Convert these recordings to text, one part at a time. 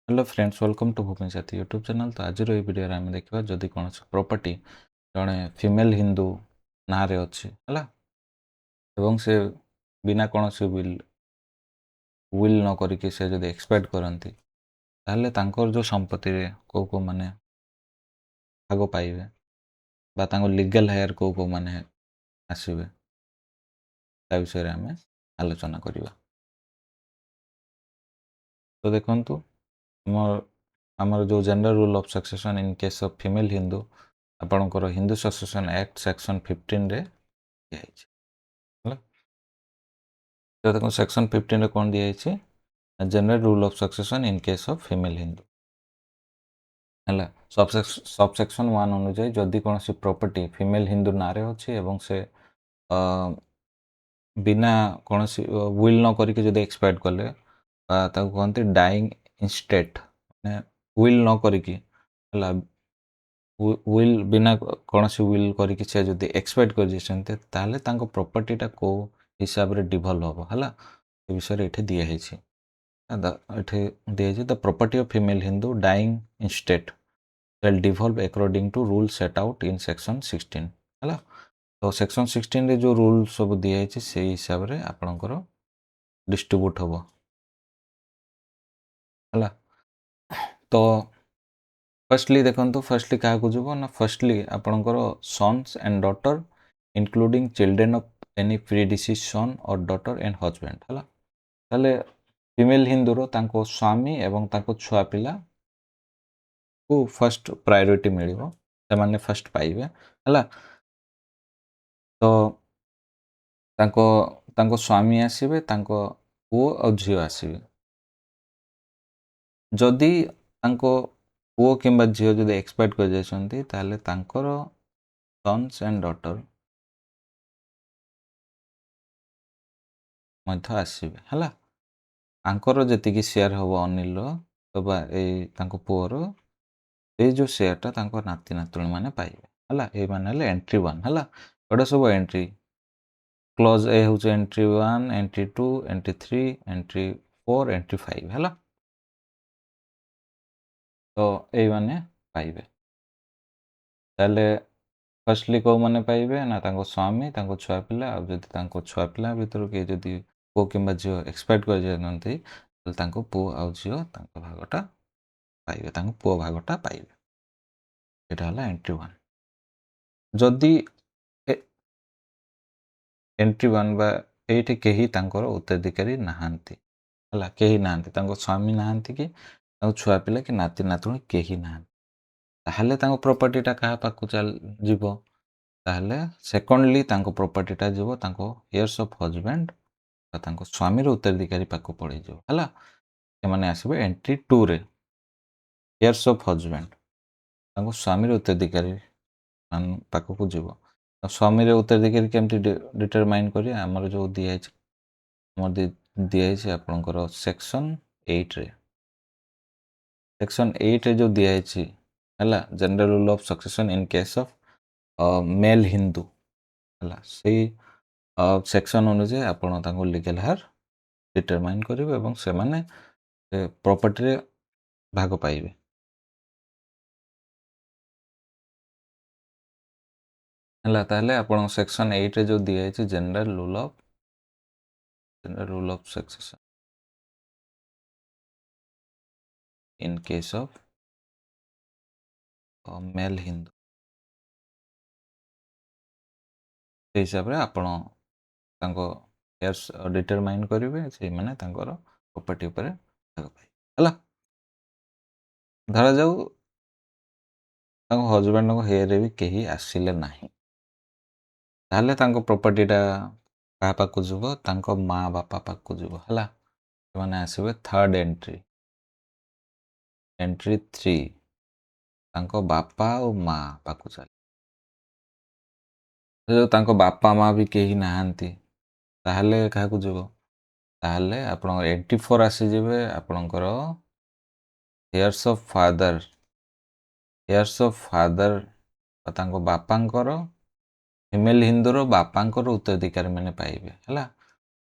Hello friends, welcome to भूमि साथी YouTube channel. तो आज वीडियो आम देखा जदि कौन प्रॉपर्टी जड़े फीमेल हिंदू ना रे अच्छी है एवं से बिना कौन विल न करिकी से जदि एक्सपायर्ड करती ताहले तांकर जो संपत्ति रे को माने भाग पाइबे बा तांको लीगल हायर को माने आसीबे ता विषय आम आलोचना करवा। तो देखंतु आमर जो general rule of succession in case of female Hindu आपणकर हिंदू सक्सेशन एक्ट सेक्शन 15 रे दिया है। तो देखो सेक्शन 15 रे कौन दिया general rule of succession in case of female Hindu है। सब सेक्शन 1 अनुଯାयୀ जदि कौन सी प्रॉपर्टी फीमेल हिंदू नारे अच्छी एवं से बिना कौन सी विल न करके जदि एक्सपायर्ड कले ताको कहते डाइंग इंस्टेट माने विल न करके विल बिना कौन सी विल करके से जदि एक्सपायर्ड कर जाते ताहले तांको प्रॉपर्टीटा को हिसाब रे डिवॉल्व हम है विषय ये दिया दिया the property of female Hindu dying intestate shall devolve according to rule set out in section 16 है। तो सेक्शन 16 रे जो रूल सब दिया से हिसाब रे आपणकर डिस्ट्रीब्यूट हम है। तो फर्स्टली देखो फर्स्टली क्या जुब ना फर्स्टली आपणकर sons and daughter including children of any predeceased son or daughter and husband है। ताले फीमेल हिंदूर तांको स्वामी एवं तांको छुआ पिला को फर्स्ट प्रायोरिटी मिलिबो से माने फर्स्ट पाइबे है। तो तांको स्वामी आसबे तांको पुओ और झील आसबे जदि तांको पुओ किंबा झील जदि एक्सपायर्ड कर जाइछन्ती ताले तांकर सन्स एंड डॉटर मध्य आसबे है। तांकर जतिकी शेयर हबो अनिल बा ए तांको पुओर ए जो शेयरटा तांको नाती नातुणी माने पाइबे है। ए माने एंट्री 1 है। एटा सब एंट्री क्लोज ए हूँ entry 1 entry 2 entry 3 entry 4 entry 5 है। तो ये माने पाइबे ताले फर्स्टली को माने पाइबे ना तांको स्वामी तांको छुआ पिला आ जदि तांको छुआ पिला भीतर के जदि पुओ किंबा झील एक्सपायर्ड कर जानती तांको पुओ आ झील तांको भागटा पाइबे तांको पुओ भागटा पाइबे। एटा हला एंट्री 1 जदि एंट्री 1 बा एठी केही तांकर उत्तराधिकारी नाहांती हला केही नाहांती तांको स्वामी नाहांती कि तांको छुआ पिला कि नाती नातुणी केही नाहांती ताहले तांको प्रॉपर्टीटा कहा पाकु चल जीवो ताहले सेकंडली तांको प्रॉपर्टीटा जीवो तांको हेयर्स ऑफ हजबैंड तांको स्वामी रो उत्तराधिकारी पाकु पड़ी जीवो हला से माने आसीबे एंट्री 2 रे हेयर्स ऑफ हजबैंड तांको स्वामी रो उत्तराधिकारी मान पाकु जीवो स्वामी रो उत्तराधिकारी केमती डिटरमाइन करिया हमर जो दिया हमर दिया छै आपनकर सेक्शन 8 रे सेक्शन 8 रे जो दिया है general rule of succession in case of male Hindu है से सेक्शन अनुसार आपण तांको लीगल हार डिटरमाइन करिवे एवं से माने प्रॉपर्टी रे भाग पाइबे हला ताले आपण सेक्शन 8 रे जो दिया है general rule of succession in case of male Hindu से हिसाब रे आपण तांको हेयर्स डिटरमाइन करिवे से माने तांकर प्रॉपर्टी ऊपर भाग पाइबे हला धरा जाऊ तांको हजबैंड को हेयर रे भी केही आसिले नाही ताहले तांको प्रॉपर्टीटा क्या पाक जीव तांको माँ बापा पाक जीव है से आसबे थर्ड एंट्री एंट्री 3 तांको बापा और माँ पाक चल जो तांको बापा माँ भी कहीं नहांती ताहले क्या जीव ताहले आपण एंट्री 4 आसीजे आपणकर हेयर्स ऑफ फादर तांको बापांकर फीमेल हिंदूर बापांकर उत्तराधिकारी मैंने पाइबे है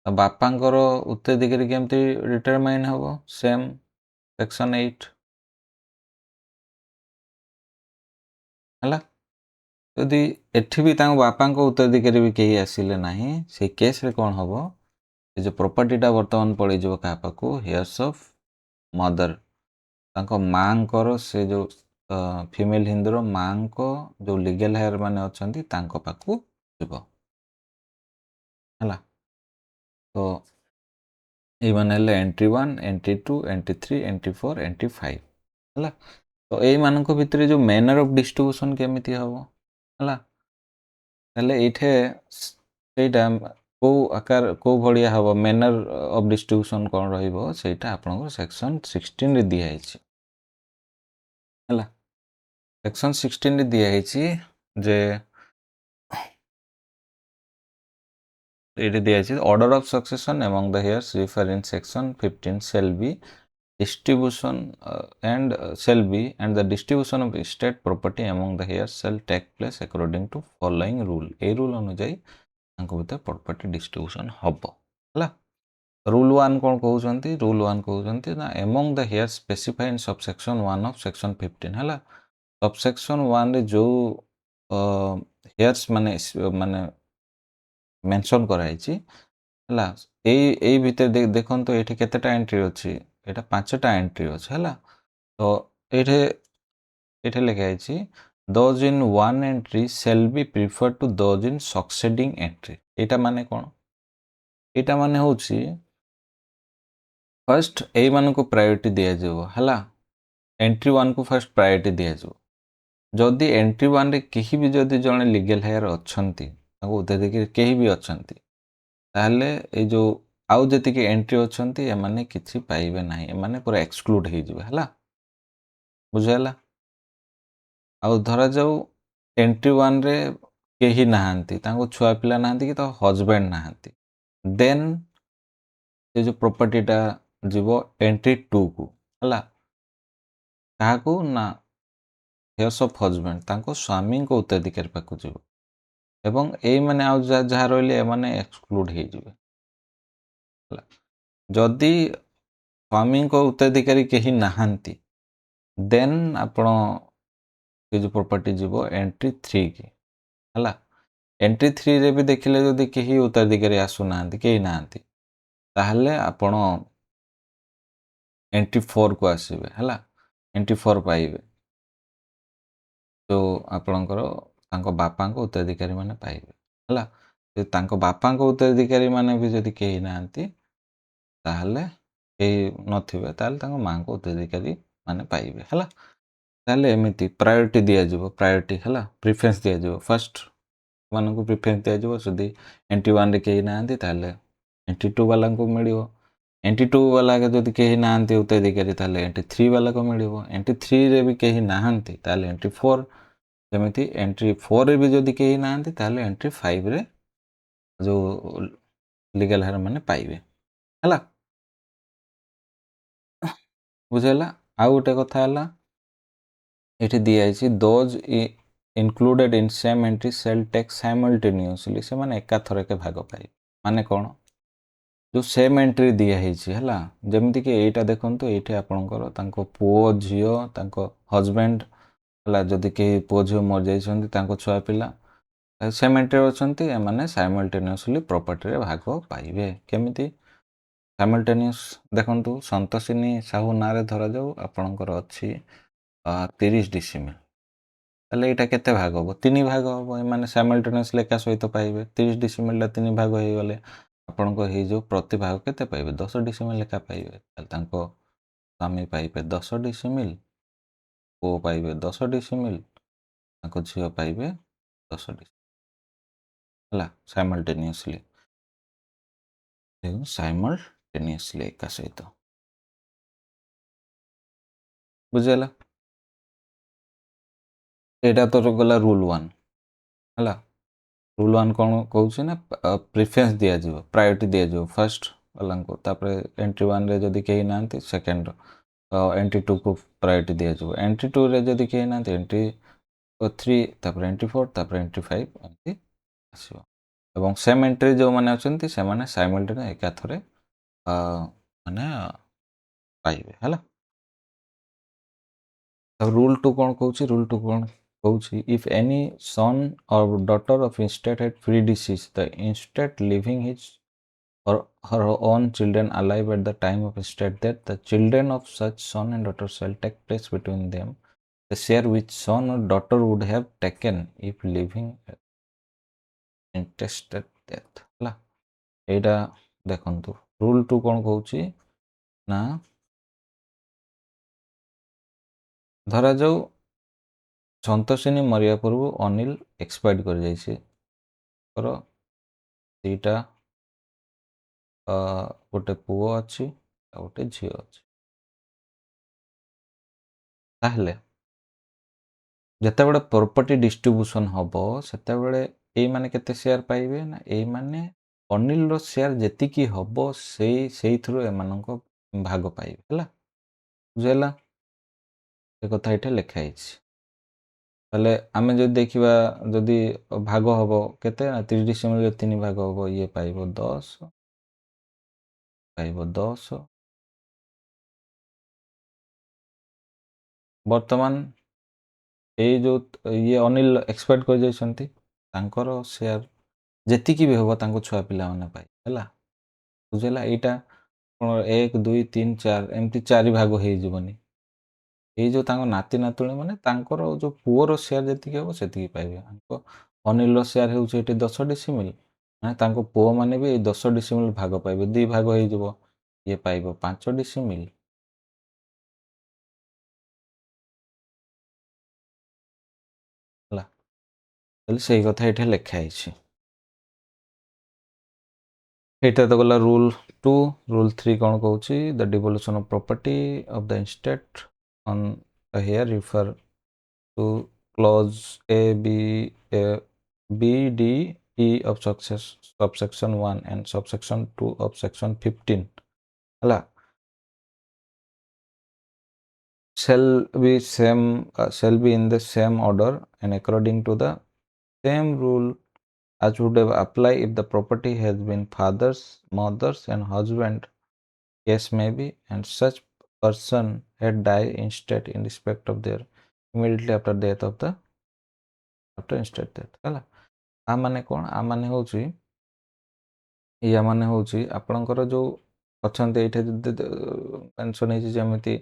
बापांकर उत्तराधिकारी केमती डिटरमाइन हम सेम ସେକ୍ସନ୍ 8 ହେଲା। ଯଦି ଏଠି ବି ତାଙ୍କ ବାପାଙ୍କ ଉତ୍ତରାଧିକାରୀ ବି କେହି ଆସିଲେ ନାହିଁ, ସେଇ କେସ୍ରେ କ'ଣ ହେବ, ଏ ଯେଉଁ ପ୍ରପର୍ଟିଟା ବର୍ତ୍ତମାନ ପଳେଇଯିବ କାହା ପାଖକୁ, ହେୟାର୍ସ ଅଫ୍ ମଦର, ତାଙ୍କ ମାଆଙ୍କର, ସେ ଯେଉଁ ଫିମେଲ୍ ହିନ୍ଦୁର ମାଆଙ୍କ ଯେଉଁ ଲିଗେଲ୍ ହେୟାର ମାନେ ଅଛନ୍ତି ତାଙ୍କ ପାଖକୁ ଯିବ ହେଲା। ତ ଏଇମାନେ ହେଲେ entry 1, entry 2, entry 3, entry 4, entry 5 ହେଲା। ତ ଏଇମାନଙ୍କ ଭିତରେ ଯେଉଁ ମ୍ୟାନର୍ ଅଫ୍ ଡିଷ୍ଟ୍ରିବ୍ୟୁସନ୍ କେମିତି ହେବ ହେଲା, ତାହେଲେ ଏଇଠି ସେଇଟା କେଉଁ ଭଳିଆ ହେବ, ମ୍ୟାନର୍ ଅଫ୍ ଡିଷ୍ଟ୍ରିବ୍ୟୁସନ୍ କ'ଣ ରହିବ, ସେଇଟା ଆପଣଙ୍କର ସେକ୍ସନ୍ 16ରେ ଦିଆହେଇଛି ହେଲା। ସେକ୍ସନ୍ 16ରେ ଦିଆହେଇଛି ଯେ ଏଇଠି ଦିଆହେଇଛି order of succession among the heirs refer in section 15 shall be distribution and the distribution of estate property among the heirs shall take place according to following rule। এই রুল অনুযায়ী ତାଙ୍କ ଭିତରେ ପ୍ରପର୍ଟି ଡିଷ୍ଟ୍ରିବ୍ୟୁସନ୍ ହେବ ହେଲା। Rule 1 କ'ଣ କହୁଛନ୍ତି, rule 1 କହୁଛନ୍ତି ନା among the heirs specify in subsection 1 of section 15 ହେଲା। ସବସେକ୍ସନ୍ 1ରେ ଯେଉଁ ହେୟାର୍ସ ମାନେ ମେନସନ୍ କରାଯାଇଛି ହେଲା, ଏଇ ଭିତରେ ଦେଖନ୍ତୁ ଏଇଠି କେତେଟା ଏଣ୍ଟ୍ରି ଅଛି, ଏଇଟା 5ଟା ଏଣ୍ଟ୍ରି ଅଛି ହେଲା। ତ ଏଇଠି ଲେଖା ହେଇଛି those in one entry shall be preferred to those in succeeding entry। ଏଇଟା ମାନେ କ'ଣ, ଏଇଟା ମାନେ ହେଉଛି ଫାର୍ଷ୍ଟ ଏଇମାନଙ୍କୁ ପ୍ରାୟୋରିଟି ଦିଆଯିବ ହେଲା। ଏଣ୍ଟ୍ରି 1କୁ ଫାର୍ଷ୍ଟ ପ୍ରାୟୋରିଟି ଦିଆଯିବ। ଯଦି ଏଣ୍ଟ୍ରି 1ରେ କେହି ବି ଯଦି ଜଣେ ଲିଗେଲ୍ ହେୟାର ଅଛନ୍ତି, ତାଙ୍କୁ ଉତ୍ତରାଧିକାରୀ କେହି ବି ଅଛନ୍ତି, ତାହେଲେ ଏଇ ଯେଉଁ ଆଉ ଯେତିକି ଏଣ୍ଟ୍ରି ଅଛନ୍ତି ଏମାନେ କିଛି ପାଇବେ ନାହିଁ, ଏମାନେ ପୁରା ଏକ୍ସକ୍ଲୁଡ଼ ହେଇଯିବେ ହେଲା, ବୁଝିହେଲା। ଆଉ ଧରାଯାଉ ଏଣ୍ଟ୍ରି 1ରେ କେହି ନାହାନ୍ତି, ତାଙ୍କ ଛୁଆ ପିଲା ନାହାନ୍ତି କି ତ ହଜବେଣ୍ଡ ନାହାନ୍ତି, ଦେନ୍ ସେ ଯେଉଁ ପ୍ରପର୍ଟିଟା ଯିବ ଏଣ୍ଟ୍ରି 2କୁ ହେଲା। କାହାକୁ ନା ହେୟାର୍ସ ଅଫ୍ ହଜବେଣ୍ଡ, ତାଙ୍କ ସ୍ୱାମୀଙ୍କ ଉତ୍ତରାଧିକାରୀ ପାଖକୁ ଯିବ, ଏବଂ ଏଇମାନେ ଆଉ ଯାହା ରହିଲେ ଏମାନେ ଏକ୍ସକ୍ଲୁଡ଼ ହେଇଯିବେ ହେଲା। ଯଦି ସ୍ୱାମୀଙ୍କ ଉତ୍ତରାଧିକାରୀ କେହି ନାହାନ୍ତି, ଦେନ୍ ଆପଣ ଏ ଯେଉଁ ପ୍ରପର୍ଟି ଯିବ ଏଣ୍ଟ୍ରି 3କି ହେଲା। ଏଣ୍ଟ୍ରି 3ରେ ବି ଦେଖିଲେ ଯଦି କେହି ଉତ୍ତରାଧିକାରୀ ଆସୁନାହାନ୍ତି, କେହି ନାହାନ୍ତି, ତାହେଲେ ଆପଣ ଏଣ୍ଟ୍ରି 4କୁ ଆସିବେ ହେଲା। ଏଣ୍ଟ୍ରି 4 ପାଇବେ, ଯେଉଁ ଆପଣଙ୍କର ତାଙ୍କ ବାପାଙ୍କ ଉତ୍ତରାଧିକାରୀ ମାନେ ପାଇବେ ହେଲା। ଯଦି ତାଙ୍କ ବାପାଙ୍କ ଉତ୍ତରାଧିକାରୀ ମାନେ ବି ଯଦି କେହି ନାହାନ୍ତି, ତାହେଲେ କେହି ନଥିବେ, ତାହେଲେ ତାଙ୍କ ମାଆଙ୍କ ଉତ୍ତରାଧିକାରୀ ମାନେ ପାଇବେ ହେଲା। ତାହେଲେ ଏମିତି ପ୍ରାୟୋରିଟି ଦିଆଯିବ, ପ୍ରାୟୋରିଟି ହେଲା, ପ୍ରିଫରେନ୍ସ ଦିଆଯିବ। ଫାର୍ଷ୍ଟ ମାନଙ୍କୁ ପ୍ରିଫରେନ୍ସ ଦିଆଯିବ। ଯଦି ଏଣ୍ଟ୍ରି 1ରେ କେହି ନାହାନ୍ତି ତାହେଲେ ଏଣ୍ଟ୍ରି 2 ବାଲାଙ୍କୁ ମିଳିବ। ଏଣ୍ଟ୍ରି 2 ବାଲା ଯଦି କେହି ନାହାନ୍ତି ଉତ୍ତରାଧିକାରୀ, ତାହେଲେ ଏଣ୍ଟ୍ରି 3 ବାଲାକୁ ମିଳିବ। ଏଣ୍ଟ୍ରି 3ରେ ବି କେହି ନାହାନ୍ତି, ତାହେଲେ ଏଣ୍ଟ୍ରି 4, ସେମିତି ଏଣ୍ଟ୍ରି 4ରେ ବି ଯଦି କେହି ନାହାନ୍ତି, ତାହେଲେ ଏଣ୍ଟ୍ରି 5ରେ ଯେଉଁ ଲିଗାଲ୍ ହେୟାର ମାନେ ପାଇବେ ହେଲା, ବୁଝିହେଲା। ଆଉ ଗୋଟେ କଥା ହେଲା, ଏଠି ଦିଆଯାଇଛି those included in same entry shall take simultaneously, ସେମାନେ ଏକାଥରକେ ଭାଗ ପାଇବେ। ମାନେ କ'ଣ, ଯେଉଁ ସେମ୍ ଏଣ୍ଟ୍ରି ଦିଆହେଇଛି ହେଲା, ଯେମିତିକି ଏଇଟା ଦେଖନ୍ତୁ, ଏଇଠି ଆପଣଙ୍କର ତାଙ୍କ ପୁଅ ଝିଅ, ତାଙ୍କ ହଜବେଣ୍ଡ ହେଲା, ଯଦି କେହି ପୁଅ ଝିଅ ମରିଯାଇଛନ୍ତି, ତାଙ୍କ ଛୁଆ ପିଲା ସେମ୍ ଏଣ୍ଟ୍ରିରେ ଅଛନ୍ତି, ଏମାନେ ସାଇମଲ୍ଟେନିୟସଲି ପ୍ରପର୍ଟିରେ ଭାଗ ପାଇବେ। କେମିତି ସାଇମଲ୍ଟେନିୟସ୍ ଦେଖନ୍ତୁ, ସନ୍ତୋଷିନୀ ସାହୁ ନାଁରେ ଧରାଯାଉ ଆପଣଙ୍କର ଅଛି 30 ଡିସିମିଲ୍, ତାହେଲେ ଏଇଟା କେତେ ଭାଗ ହେବ, 3 ଭାଗ ହେବ। ଏମାନେ ସାଇମଲ୍ଟେନିୟସଲି ଏକା ସହିତ ପାଇବେ। 30 ଡିସିମିଲ୍ଟା 3 ଭାଗ ହେଇଗଲେ ଆପଣଙ୍କ ହେଇଯିବ, ପ୍ରତି ଭାଗ କେତେ ପାଇବେ, 10 ଡିସିମିଲ୍ ଏକା ପାଇବେ। ତାହେଲେ ତାଙ୍କ ସ୍ୱାମୀ ପାଇବେ 10 ଡିସିମିଲ୍, ପୁଅ ପାଇବେ 10 ଡିସିମିଲ୍, ତାଙ୍କ ଝିଅ ପାଇବେ 10 ଡିସିମିଲ୍ ହେଲା। ସାଇମଲ୍ଟେନିୟସଲି ଏକା ସହିତ, ବୁଝିହେଲା। ଏଇଟା ତ ଗଲା ରୁଲ୍ 1 ହେଲା। ରୁଲ୍ 1 କ'ଣ କହୁଛି ନା, ପ୍ରିଫରେନ୍ସ ଦିଆଯିବ, ପ୍ରାୟୋରିଟି ଦିଆଯିବ ଫାର୍ଷ୍ଟ ବାଲାଙ୍କୁ, ତାପରେ ଏଣ୍ଟ୍ରି 1ରେ ଯଦି କେହି ନାହାନ୍ତି ସେକେଣ୍ଡ, ଏଣ୍ଟ୍ରି 2କୁ ପ୍ରାୟୋରିଟି ଦିଆଯିବ। ଏଣ୍ଟ୍ରି 2ରେ ଯଦି କେହି ନାହାନ୍ତି ଏଣ୍ଟ୍ରି 3, ତାପରେ ଏଣ୍ଟ୍ରି 4, ତାପରେ ଏଣ୍ଟ୍ରି 5 ଏମିତି ଆସିବ। ଏବଂ ସେମ୍ ଏଣ୍ଟ୍ରି ଯେଉଁମାନେ ଅଛନ୍ତି ସେମାନେ ସାଇମଲ୍ଟେନିୟସ୍ ଏକାଥରେ ମାନେ ପାଇବେ ହେଲା। रूल 2 कौन कहूँ रूल 2 कौन कहूँ if any son or daughter of intestate had predeceased the intestate leaving his or her own children alive at the time of estate death, the children of such son and daughter shall take place between them the share which son or daughter would have taken if living intestate death ହେଲା ଏଇଟା ଦେଖନ୍ତୁ rule 2 କ'ଣ କହୁଛି ନା ଧରାଯାଉ ସନ୍ତୋଷିନୀ ମରିବା ପୂର୍ବରୁ Anil expired କରିଯାଇଛି ତାଙ୍କର ଦୁଇଟା ଗୋଟେ ପୁଅ ଅଛି ଆଉ ଗୋଟେ ଝିଅ ଅଛି ତାହେଲେ ଯେତେବେଳେ ପ୍ରପର୍ଟି ଡିଷ୍ଟ୍ରିବ୍ୟୁସନ୍ ହେବ ସେତେବେଳେ ଏଇମାନେ କେତେ ସେୟାର ପାଇବେ ନା ଏଇମାନେ ଅନିଲର ସେୟାର ଯେତିକି ହେବ ସେଇଥିରୁ ଏମାନଙ୍କ ଭାଗ ପାଇବେ ହେଲା ବୁଝିହେଲା ଏ କଥା ଏଇଠି ଲେଖା ହେଇଛି ତାହେଲେ ଆମେ ଯଦି ଦେଖିବା ଯଦି ଭାଗ ହେବ କେତେ ନା 30 ଡିସେମ୍ବରରେ 3 ଭାଗ ହେବ ଇଏ ପାଇବ 10 ପାଇବ 10 ବର୍ତ୍ତମାନ ଏଇ ଯେଉଁ ଇଏ ଅନିଲ ଏକ୍ସପାୟାର୍ଡ କରିଯାଇଛନ୍ତି ତାଙ୍କର ସେୟାର ଯେତିକି ବି ହେବ ତାଙ୍କ ଛୁଆ ପିଲାମାନେ ପାଇ ହେଲା ବୁଝିଲା ଏଇଟା କ'ଣ 1 2 3 4 ଏମିତି 4 ଭାଗ ହେଇଯିବନି ଏଇ ଯେଉଁ ତାଙ୍କ ନାତି ନାତୁଣୀ ମାନେ ତାଙ୍କର ଯେଉଁ ପୁଅର ସେୟାର ଯେତିକି ହେବ ସେତିକି ପାଇବେ ଅନିଲର ସେୟାର ହେଉଛି ଏଠି 10 ଡିସିମିଲ୍ ମାନେ ତାଙ୍କ ପୁଅମାନେ ବି ଏଇ 10 ଡିସିମିଲ୍ ଭାଗ ପାଇବେ 2 ଭାଗ ହେଇଯିବ ଇଏ ପାଇବ 5 ଡିସିମିଲ୍ ହେଲା ତାହେଲେ ସେଇ କଥା ଏଠି ଲେଖା ହେଇଛି ଏଇଟା ତ ଗଲା ରୁଲ୍ 2 ରୁଲ୍ 3 କ'ଣ କହୁଛି the devolution of property of the intestate on here refer to clause A, B, D, E of subsection 1 and subsection 2 of section 15 ହେଲା shall be in the same order and according to the same rule as would have apply if the property has been father's, mother's and husband case may be and such person had died instead in respect of their immediately after death of the after instant death ହେଲା ଆ ମାନେ କ'ଣ ଆ ମାନେ ହେଉଛି ୟା ମାନେ ହେଉଛି ଆପଣଙ୍କର ଯେଉଁ ଅଛନ୍ତି ଏଇଠି ମେନସନ୍ ହେଇଛି ଯେମିତି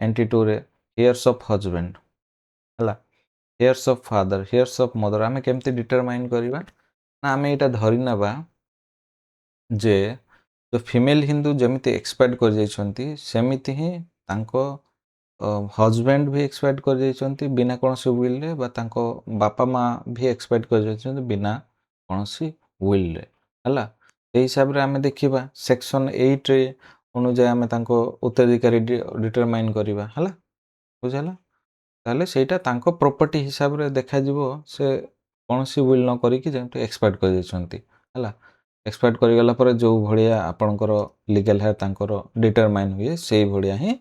ଏଣ୍ଟି ଟୁରେ ହିୟର୍ସ ଅଫ୍ ହଜବେଣ୍ଡ ହେଲା ହିୟର୍ସ ଅଫ୍ ଫାଦର ହିୟର୍ସ ଅଫ୍ ମଦର ଆମେ କେମିତି ଡିଟରମାଇନ୍ କରିବା ନା ଆମେ ଏଇଟା ଧରି ନେବା ଯେ ଯେଉଁ ଫିମେଲ୍ ହିନ୍ଦୁ ଯେମିତି ଏକ୍ସପାୟାର୍ଡ କରିଯାଇଛନ୍ତି ସେମିତି ହିଁ ତାଙ୍କ ହଜବେଣ୍ଡ ବି ଏକ୍ସପାୟାର୍ଡ କରିଯାଇଛନ୍ତି ବିନା କୌଣସି ୱିଲ୍ରେ ବା ତାଙ୍କ ବାପା ମା ବି ଏକ୍ସପାୟାର୍ଡ କରିଯାଇଛନ୍ତି ବିନା କୌଣସି ୱିଲ୍ରେ ହେଲା ସେଇ ହିସାବରେ ଆମେ ଦେଖିବା ସେକ୍ସନ୍ 8ରେ ଅନୁଯାୟୀ ଆମେ ତାଙ୍କ ଉତ୍ତରାଧିକାରୀ ଡିଟରମାଇନ୍ କରିବା ହେଲା ବୁଝିହେଲା ତାହେଲେ ସେଇଟା ତାଙ୍କ ପ୍ରପର୍ଟି ହିସାବରେ ଦେଖାଯିବ ସେ କୌଣସି ୱିଲ୍ ନ କରିକି ଯେମିତି ଏକ୍ସପାୟାର୍ଡ କରିଯାଇଛନ୍ତି ହେଲା ଏକ୍ସପାୟାର୍ଡ କରିଗଲା ପରେ ଯେଉଁ ଭଳିଆ ଆପଣଙ୍କର ଲିଗାଲ୍ ହେୟାର ତାଙ୍କର ଡିଟରମାଇନ୍ ହୁଏ ସେଇ ଭଳିଆ ହିଁ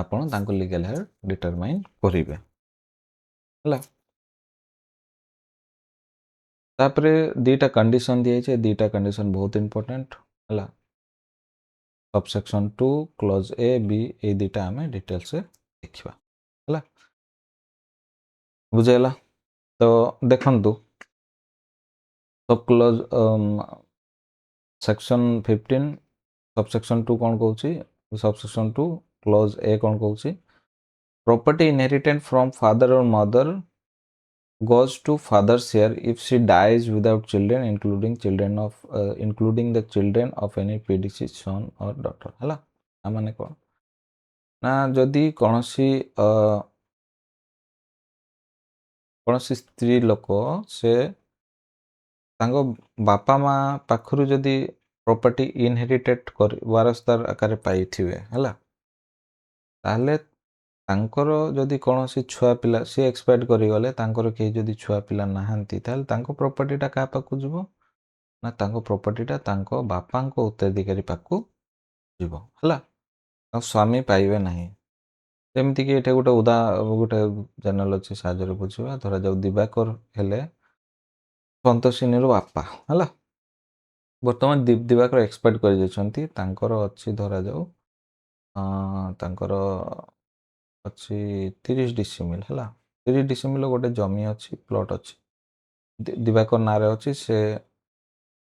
ଆପଣ ତାଙ୍କୁ ଲିଗାଲ୍ ହେୟାର ଡିଟରମାଇନ୍ କରିବେ ହେଲା ତାପରେ ଦୁଇଟା କଣ୍ଡିସନ୍ ଦିଆଯାଇଛି ଏ ଦୁଇଟା କଣ୍ଡିସନ୍ ବହୁତ ଇମ୍ପୋର୍ଟାଣ୍ଟ ହେଲା ସବସେକ୍ସନ୍ 2 କ୍ଲୋଜ୍ A B ଏଇ ଦୁଇଟା ଆମେ ଡିଟେଲ୍ସରେ ଦେଖିବା ହେଲା ବୁଝିହେଲା ତ ଦେଖନ୍ତୁ ସବ୍ କ୍ଲୋଜ୍ ସେକ୍ସନ୍ 15 ସବସେକ୍ସନ୍ 2 କ'ଣ କହୁଛି ସବସେକ୍ସନ୍ 2 କ୍ଲୋଜ୍ A କ'ଣ କହୁଛି property inherited from father or mother goes to father's share if she dies without children including the children of any predeceased son or daughter ହେଲା ମାନେ କ'ଣ ନା ଯଦି କୌଣସି ସ୍ତ୍ରୀ ଲୋକ ସେ ତାଙ୍କ ବାପା ମା ପାଖରୁ ଯଦି ପ୍ରପର୍ଟି ଇନହେରିଟେଡ୍ ୱାରସଦାର ଆକାରରେ ପାଇଥିବେ ହେଲା ତାହେଲେ ତାଙ୍କର ଯଦି କୌଣସି ଛୁଆ ପିଲା ସିଏ ଏକ୍ସପାୟାର୍ଡ କରିଗଲେ ତାଙ୍କର କେହି ଯଦି ଛୁଆ ପିଲା ନାହାନ୍ତି ତାହେଲେ ତାଙ୍କ ପ୍ରପର୍ଟିଟା କାହା ପାଖକୁ ଯିବ ନା ତାଙ୍କ ପ୍ରପର୍ଟିଟା ତାଙ୍କ ବାପାଙ୍କ ଉତ୍ତରାଧିକାରୀ ପାଖକୁ ଯିବ ହେଲା ଆଉ ସ୍ୱାମୀ ପାଇବେ ନାହିଁ ଯେମିତିକି ଏଠି ଗୋଟେ ଗୋଟେ ଜେନେରାଲ ଅଛି ସାହାଯ୍ୟରେ ବୁଝିବା ଧରାଯାଉ ଦିବାକର ହେଲେ ସନ୍ତୋଷିନୀର ବାପା ହେଲା ବର୍ତ୍ତମାନ ଦିବାକର ଏକ୍ସପାୟାର୍ଡ କରିଯାଇଛନ୍ତି ତାଙ୍କର ଅଛି ଧରାଯାଉ ତାଙ୍କର ଅଛି 30 ଡିସିମିଲ୍ ହେଲା। 30 ଡିସିମିଲ୍ ଗୋଟେ ଜମି ଅଛି, ପ୍ଲଟ୍ ଅଛି। ଦିବାକର ନାଁରେ ଅଛି। ସେ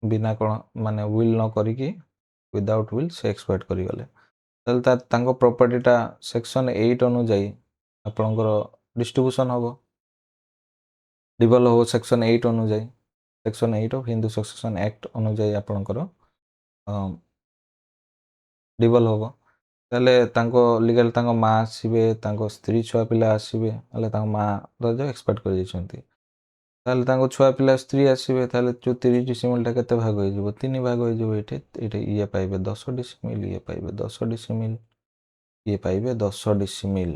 ବିନା କ'ଣ ମାନେ ୱିଲ୍ ନ କରିକି ୱିଦାଉଟ୍ ୱିଲ୍ ସେ ଏକ୍ସପାୟାର୍ଡ଼ କରିଗଲେ। ତାହେଲେ ତାଙ୍କ ପ୍ରପର୍ଟିଟା ସେକ୍ସନ୍ 8 ଅନୁଯାୟୀ ଆପଣଙ୍କର ଡିଷ୍ଟ୍ରିବ୍ୟୁସନ୍ ହେବ, ଡିଭଲ୍ ହେବ ସେକ୍ସନ୍ 8 ଅନୁଯାୟୀ। ସେକ୍ସନ୍ 8 ଅଫ୍ ହିନ୍ଦୁ ସକ୍ସେସନ୍ ଆକ୍ଟ ଅନୁଯାୟୀ ଆପଣଙ୍କର ଡିଭଲ୍ ହେବ। ତାହେଲେ ତାଙ୍କ ଲିଗାଲ୍ ତାଙ୍କ ମା ଆସିବେ, ତାଙ୍କ ସ୍ତ୍ରୀ ଛୁଆ ପିଲା ଆସିବେ, ହେଲେ ତାଙ୍କ ମା ଧରାଯାଉ ଏକ୍ସପାୟାର୍ଡ଼ କରିଯାଇଛନ୍ତି। ତାହେଲେ ତାଙ୍କ ଛୁଆ ପିଲା ସ୍ତ୍ରୀ ଆସିବେ। ତାହେଲେ ଯେଉଁ 30 ଡିସିମିଲ୍ଟା କେତେ ଭାଗ ହେଇଯିବ? 3 ଭାଗ ହେଇଯିବ। ଏଇଠି ଇଏ ପାଇବେ 10 ଡିସିମିଲ୍, ଇଏ ପାଇବେ 10 ଡିସିମିଲ୍, ଇଏ ପାଇବେ 10 ଡିସିମିଲ୍।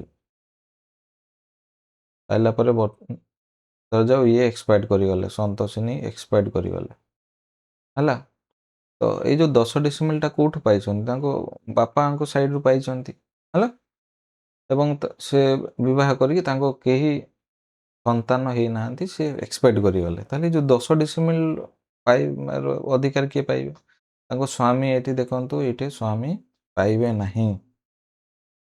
ପାଇଲା ପରେ ଧରାଯାଉ ଇଏ ଏକ୍ସପାୟାର୍ଡ଼ କରିଗଲେ, ସନ୍ତୋଷିନୀ ଏକ୍ସପାୟାର୍ଡ଼ କରିଗଲେ ହେଲା। ତ ଏଇ ଯେଉଁ 10 ଡିସିମିଲ୍ଟା କେଉଁଠୁ ପାଇଛନ୍ତି? ତାଙ୍କ ବାପାଙ୍କ ସାଇଡ଼୍ରୁ ପାଇଛନ୍ତି ହେଲା। ଏବଂ ସେ ବିବାହ କରିକି ତାଙ୍କ କେହି ସନ୍ତାନ ହେଇନାହାନ୍ତି, ସେ ଏକ୍ସପାୟାର୍ଡ଼ କରିଗଲେ। ତାହେଲେ ଯେଉଁ 10 ଡିସିମିଲ୍ ପାଇବାର ଅଧିକାର କିଏ ପାଇବେ? ତାଙ୍କ ସ୍ୱାମୀ। ଏଠି ଦେଖନ୍ତୁ, ଏଇଠି ସ୍ୱାମୀ ପାଇବେ ନାହିଁ।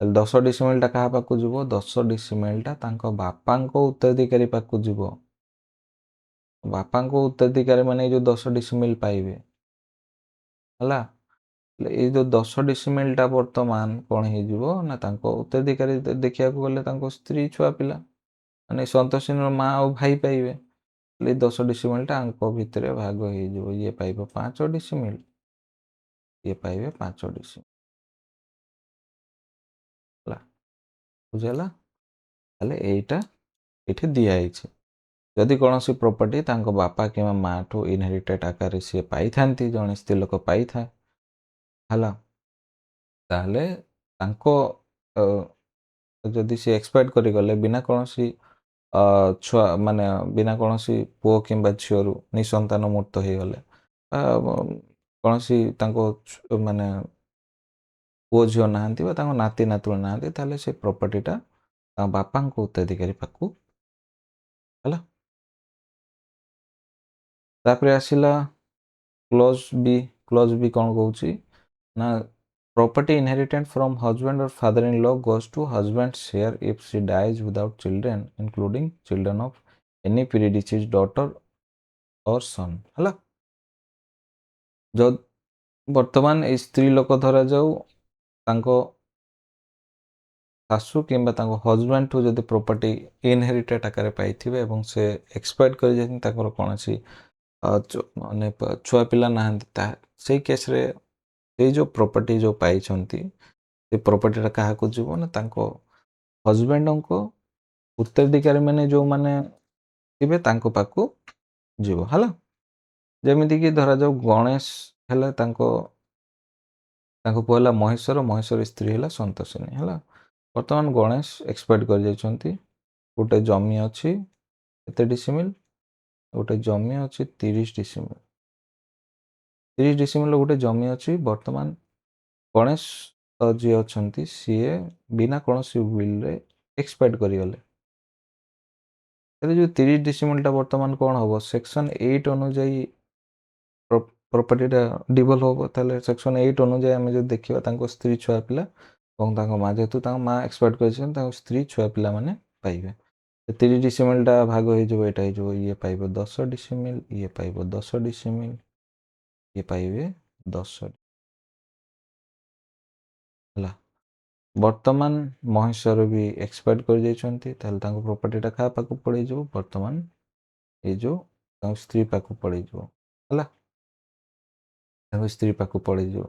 ତାହେଲେ 10 ଡିସିମିଲ୍ଟା କାହା ପାଖକୁ ଯିବ? 10 ଡିସିମିଲ୍ଟା ତାଙ୍କ ବାପାଙ୍କ ଉତ୍ତରାଧିକାରୀ ପାଖକୁ ଯିବ। ବାପାଙ୍କ ଉତ୍ତରାଧିକାରୀ ମାନେ ଏଇ ଯେଉଁ 10 ଡିସିମିଲ୍ ପାଇବେ ହେଲା। ଏଇ ଯେଉଁ 10 ଡିସିମିଲ୍ଟା ବର୍ତ୍ତମାନ କ'ଣ ହେଇଯିବ ନା ତାଙ୍କ ଉତ୍ତରାଧିକାରୀ ଦେଖିବାକୁ ଗଲେ ତାଙ୍କ ସ୍ତ୍ରୀ ଛୁଆ ପିଲା ମାନେ ସନ୍ତୋଷିନୀର ମା ଆଉ ଭାଇ ପାଇବେ। ଏଇ 10 ଡିସିମିଲ୍ଟା ଆଙ୍କ ଭିତରେ ଭାଗ ହେଇଯିବ। ଇଏ ପାଇବ 5 ଡିସିମିଲ୍, ଇଏ ପାଇବେ 5 ଡିସିମିଲ୍ ହେଲା। ବୁଝିହେଲା? ତାହେଲେ ଏଇଟା ଏଠି ଦିଆହେଇଛି। ଯଦି କୌଣସି ପ୍ରପର୍ଟି ତାଙ୍କ ବାପା କିମ୍ବା ମାଆଠୁ ଇନହେରିଟେଡ୍ ଆକାରରେ ସିଏ ପାଇଥାନ୍ତି, ଜଣେ ସ୍ତ୍ରୀ ଲୋକ ପାଇଥାଏ ହେଲା, ତାହେଲେ ତାଙ୍କ ଯଦି ସିଏ ଏକ୍ସପାୟାର୍ଡ଼ କରିଗଲେ ବିନା କୌଣସି ଛୁଆ ମାନେ ବିନା କୌଣସି ପୁଅ କିମ୍ବା ଝିଅରୁ ନିଃସନ୍ତାନ ମୃତ ହେଇଗଲେ, କୌଣସି ତାଙ୍କ ମାନେ ପୁଅ ଝିଅ ନାହାନ୍ତି ବା ତାଙ୍କ ନାତି ନାତୁଣୀ ନାହାନ୍ତି, ତାହେଲେ ସେ ପ୍ରପର୍ଟିଟା ତାଙ୍କ ବାପାଙ୍କ ଉତ୍ତରାଧିକାରୀ ପାଖକୁ ହେଲା। ତାପରେ ଆସିଲା କ୍ଲୋଜ୍ ବି। କ୍ଲୋଜ୍ ବି କ'ଣ କହୁଛି ନା property inherited from husband or father-in-law goes to husband's share if she dies without children, including children of any predeceased daughter or son ହେଲା। ବର୍ତ୍ତମାନ ଏଇ ସ୍ତ୍ରୀ ଲୋକ ଧରାଯାଉ ତାଙ୍କ ଶାଶୁ କିମ୍ବା ତାଙ୍କ ହଜବେଣ୍ଡଠୁ ଯଦି ପ୍ରପର୍ଟି ଇନହେରିଟେଡ୍ ଆକାରରେ ପାଇଥିବେ ଏବଂ ସେ ଏକ୍ସପାୟାର୍ଡ଼ କରିଯାଇଛନ୍ତି, ତାଙ୍କର କୌଣସି ମାନେ ଛୁଆ ପିଲା ନାହାନ୍ତି, ସେଇ କେସ୍ରେ ସେଇ ଯେଉଁ ପ୍ରପର୍ଟି ଯେଉଁ ପାଇଛନ୍ତି ସେ ପ୍ରପର୍ଟିଟା କାହାକୁ ଯିବ ନା ତାଙ୍କ ହଜବେଣ୍ଡଙ୍କ ଉତ୍ତରାଧିକାରୀ ମାନେ ଯେଉଁମାନେ ଥିବେ ତାଙ୍କ ପାଖକୁ ଯିବ ହେଲା। ଯେମିତିକି ଧରାଯାଉ ଗଣେଶ ହେଲେ ତାଙ୍କ ପୁଅ ହେଲା ମହେଶ୍ୱର, ମହେଶ୍ୱର ସ୍ତ୍ରୀ ହେଲା ସନ୍ତୋଷିନୀ ହେଲା। ବର୍ତ୍ତମାନ ଗଣେଶ ଏକ୍ସପାୟାର୍ଡ଼ କରିଯାଇଛନ୍ତି। ଗୋଟେ ଜମି ଅଛି କେତେ ଡିସିମିଲ୍? ଗୋଟେ ଜମି ଅଛି 30 ଡିସିମିଲ୍। 30 ଡିସିମିଲ୍ ଗୋଟେ ଜମି ଅଛି। ବର୍ତ୍ତମାନ ଗଣେଶ ଯିଏ ଅଛନ୍ତି ସିଏ ବିନା କୌଣସି ୱିଲ୍ରେ ଏକ୍ସପାୟାର୍ଡ଼ କରିଗଲେ। ତାହେଲେ ଯେଉଁ 30 ଡିସିମିଲ୍ଟା ବର୍ତ୍ତମାନ କ'ଣ ହେବ? ସେକ୍ସନ୍ 8 ଅନୁଯାୟୀ ପ୍ରପର୍ଟିଟା ଡିଭଲ୍ ହେବ। ତାହେଲେ ସେକ୍ସନ୍ 8 ଅନୁଯାୟୀ ଆମେ ଯଦି ଦେଖିବା ତାଙ୍କ ସ୍ତ୍ରୀ ଛୁଆ ପିଲା ଏବଂ ତାଙ୍କ ମା, ଯେହେତୁ ତାଙ୍କ ମା ଏକ୍ସପାୟାର୍ଡ଼ କରିଛନ୍ତି, ତାଙ୍କ ସ୍ତ୍ରୀ ଛୁଆ ପିଲାମାନେ ପାଇବେ। 30 ଡିସିମିଲ୍ଟା ଭାଗ ହେଇଯିବ, ଏଇଟା ହେଇଯିବ, ଇଏ ପାଇବ 10 ଡିସିମିଲ୍, ଇଏ ପାଇବ 10 ଡିସିମିଲ୍, ଇଏ ପାଇବେ 10 ହେଲା। ବର୍ତ୍ତମାନ ମହେଶ୍ୱର ବି ଏକ୍ସପାୟାର୍ଡ଼ କରିଯାଇଛନ୍ତି। ତାହେଲେ ତାଙ୍କ ପ୍ରପର୍ଟିଟା କାହା ପାଖକୁ ପଳେଇଯିବ? ବର୍ତ୍ତମାନ ଏଇ ଯେଉଁ ତାଙ୍କ ସ୍ତ୍ରୀ ପାଖକୁ ପଳେଇଯିବ ହେଲା। ତାଙ୍କ ସ୍ତ୍ରୀ ପାଖକୁ ପଳେଇଯିବ।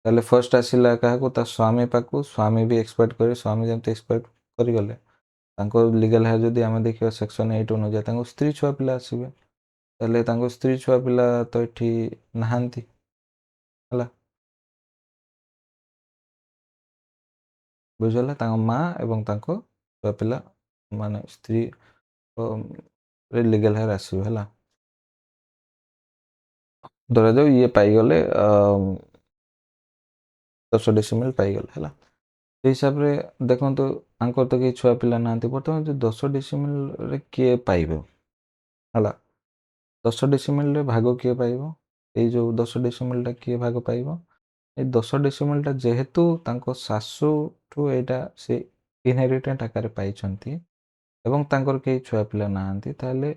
ତାହେଲେ ଫର୍ଷ୍ଟ ଆସିଲା କାହାକୁ? ତା ସ୍ୱାମୀ ପାଖକୁ। ସ୍ୱାମୀ ବି ଏକ୍ସପାୟାର୍ଡ଼ କରିବେ। ସ୍ୱାମୀ ଯେମିତି ଏକ୍ସପାୟାର୍ଡ଼ କରିଗଲେ ତାଙ୍କ ଲିଗାଲ୍ ହେୟାର୍ ଯଦି ଆମେ ଦେଖିବା ସେକ୍ସନ୍ 8 ଅନୁଯାୟୀ ତାଙ୍କ ସ୍ତ୍ରୀ ଛୁଆ ପିଲା ଆସିବେ। ତାହେଲେ ତାଙ୍କ ସ୍ତ୍ରୀ ଛୁଆ ପିଲା ତ ଏଠି ନାହାନ୍ତି ହେଲା। ବୁଝିଗଲା? ତାଙ୍କ ମା ଏବଂ ତାଙ୍କ ଛୁଆ ପିଲା ମାନେ ସ୍ତ୍ରୀ ଲିଗାଲ୍ ହେୟାର୍ ଆସିବ ହେଲା। ଧରାଯାଉ ଇଏ ପାଇଗଲେ 10 ଡିସିମିଲ୍ ପାଇଗଲେ ହେଲା। ସେଇ ହିସାବରେ ଦେଖନ୍ତୁ ଆଙ୍କର ତ କେହି ଛୁଆ ପିଲା ନାହାନ୍ତି। ବର୍ତ୍ତମାନ ଯେଉଁ 10 ଡିସିମିଲ୍ରେ କିଏ ପାଇବ ହେଲା? 10 ଡିସିମିଲ୍ରେ ଭାଗ କିଏ ପାଇବ? ଏଇ ଯେଉଁ 10 ଡିସିମିଲ୍ଟା କିଏ ଭାଗ ପାଇବ? ଏଇ 10 ଡିସିମିଲ୍ଟା ଯେହେତୁ ତାଙ୍କ ଶାଶୁଠୁ ଏଇଟା ସେ ଇନହେରିଟାଣ୍ଟ ଆକାରରେ ପାଇଛନ୍ତି ଏବଂ ତାଙ୍କର କେହି ଛୁଆ ପିଲା ନାହାନ୍ତି, ତାହେଲେ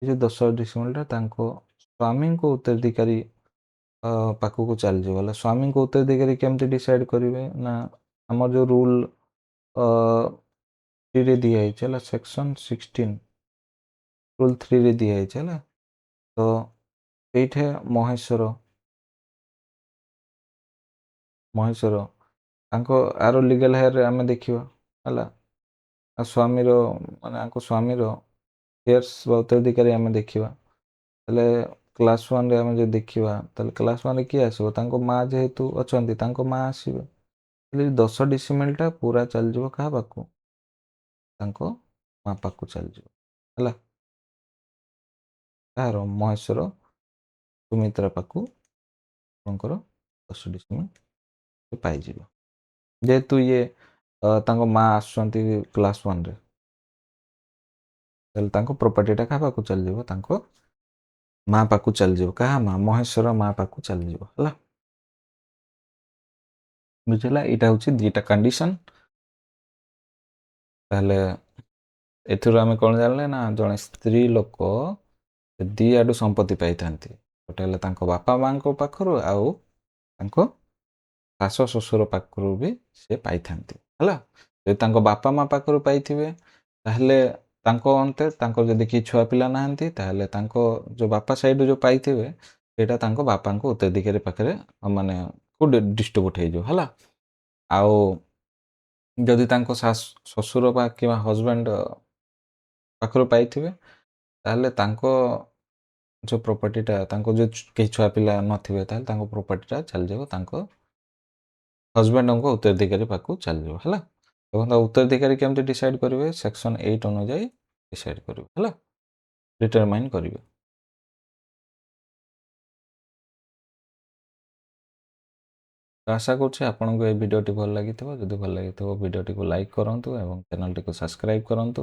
ଏ ଯେଉଁ 10 ଡିସିମିଲ୍ଟା ତାଙ୍କ ସ୍ୱାମୀଙ୍କ ଉତ୍ତରାଧିକାରୀ ପାଖକୁ ଚାଲିଯିବ। ହେଲା, ସ୍ୱାମୀଙ୍କ ଉତ୍ତରାଧିକାରୀ କେମିତି ଡିସାଇଡ଼୍ କରିବେ ନା ଆମର ଯେଉଁ ରୁଲ୍ 3ରେ ଦିଆହେଇଛି ହେଲା, ସେକ୍ସନ୍ 16 ରୁଲ୍ 3ରେ ଦିଆହେଇଛି ହେଲା। ତ ଏଇଠି ମହେଶ୍ୱର ତାଙ୍କ ଆର ଲିଗାଲ୍ ହେୟାରରେ ଆମେ ଦେଖିବା ହେଲା, ଆଉ ସ୍ୱାମୀର ମାନେ ଆଙ୍କ ସ୍ୱାମୀର ହେୟାର୍ସ ବା ଉତ୍ତରାଧିକାରୀ ଆମେ ଦେଖିବା। ତାହେଲେ କ୍ଲାସ୍ 1ରେ ଆମେ ଯଦି ଦେଖିବା, ତାହେଲେ କ୍ଲାସ୍ 1ରେ କିଏ ଆସିବ? ତାଙ୍କ ମା ଯେହେତୁ ଅଛନ୍ତି, ତାଙ୍କ ମା ଆସିବେ। ହେଲେ 10 ଡିସିମିଲ୍ଟା ପୁରା ଚାଲିଯିବ କାହା ପାଖକୁ? ତାଙ୍କ ମା ପାଖକୁ ଚାଲିଯିବ ହେଲା। କାହାର? ମହେଶ୍ୱର ସୁମିତ୍ରା ପାଖକୁ ଆପଣଙ୍କର 10 ଡିସିମିଲ୍ ପାଇଯିବ। ଯେହେତୁ ଇଏ ତାଙ୍କ ମା ଆସୁଛନ୍ତି କ୍ଲାସ୍ 1ରେ, ତାହେଲେ ତାଙ୍କ ପ୍ରପର୍ଟିଟା କାହା ପାଖକୁ ଚାଲିଯିବ? ତାଙ୍କ ମା ପାଖକୁ ଚାଲିଯିବ। କାହା ମା? ମହେଶ୍ୱର ମା ପାଖକୁ ଚାଲିଯିବ ହେଲା। ବୁଝିଲା? ଏଇଟା ହେଉଛି 2ଟା କଣ୍ଡିସନ୍। ତାହେଲେ ଏଥିରୁ ଆମେ କ'ଣ ଜାଣିଲେ ନା ଜଣେ ସ୍ତ୍ରୀ ଲୋକ 2 ଆଡ଼ୁ ସମ୍ପତ୍ତି ପାଇଥାନ୍ତି। ଗୋଟେ ହେଲା ତାଙ୍କ ବାପା ମାଙ୍କ ପାଖରୁ, ଆଉ ତାଙ୍କ ଶାଶୁ ଶ୍ୱଶୁର ପାଖରୁ ବି ସେ ପାଇଥାନ୍ତି ହେଲା। ଯଦି ତାଙ୍କ ବାପା ମା ପାଖରୁ ପାଇଥିବେ, ତାହେଲେ ତାଙ୍କ ଅନ୍ତେ ତାଙ୍କର ଯଦି କେହି ଛୁଆ ପିଲା ନାହାନ୍ତି, ତାହେଲେ ତାଙ୍କ ଯେଉଁ ବାପା ସାଇଡ଼୍ରୁ ଯେଉଁ ପାଇଥିବେ ସେଇଟା ତାଙ୍କ ବାପାଙ୍କ ଉତ୍ତରାଧିକାରୀ ପାଖରେ ମାନେ ଡିଷ୍ଟ୍ରିବ୍ୟୁଟ୍ ହେଇଯିବ ହେଲା। ଆଉ ଯଦି ତାଙ୍କ ଶ୍ୱଶୁର ବା କିମ୍ବା ହଜବେଣ୍ଡ ପାଖରୁ ପାଇଥିବେ, ତାହେଲେ ତାଙ୍କ ଯେଉଁ ପ୍ରପର୍ଟିଟା, ତାଙ୍କ ଯେଉଁ କେହି ଛୁଆ ପିଲା ନଥିବେ, ତାହେଲେ ତାଙ୍କ ପ୍ରପର୍ଟିଟା ଚାଲିଯିବ ତାଙ୍କ ହଜବେଣ୍ଡଙ୍କ ଉତ୍ତରାଧିକାରୀ ପାଖକୁ ଚାଲିଯିବ ହେଲା। ଏବଂ ତା ଉତ୍ତରାଧିକାରୀ କେମିତି ଡିସାଇଡ଼୍ କରିବେ? ସେକ୍ସନ୍ 8 ଅନୁଯାୟୀ ଡିସାଇଡ଼୍ କରିବେ ହେଲା, ଡିଟରମାଇନ୍ କରିବେ। ଆଶା କରୁଛି ଆପଣଙ୍କୁ এই ଭିଡ଼ିଓଟି ଭଲ ଲାଗିଥିବ। ଯଦି ଭଲ ଲାଗିଥିବ ଭିଡ଼ିଓଟିକୁ ଲାଇକ୍ କରନ୍ତୁ ଏବଂ ଚ୍ୟାନେଲଟିକୁ ସବସ୍କ୍ରାଇବ୍ କରନ୍ତୁ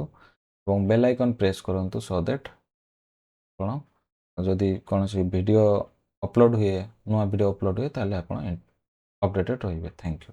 ଏବଂ ବେଲ୍ ଆଇକନ୍ ପ୍ରେସ୍ କରନ୍ତୁ, ସୋ ଦ୍ୟାଟ୍ ଆପଣ ଯଦି କୌଣସି ଭିଡ଼ିଓ ଅପଲୋଡ଼ ହୁଏ, ନୂଆ ଭିଡ଼ିଓ ଅପଲୋଡ଼ ହୁଏ, ତାହେଲେ ଆପଣ ଅପଡ଼େଟେଡ଼ ରହିବେ। Thank you.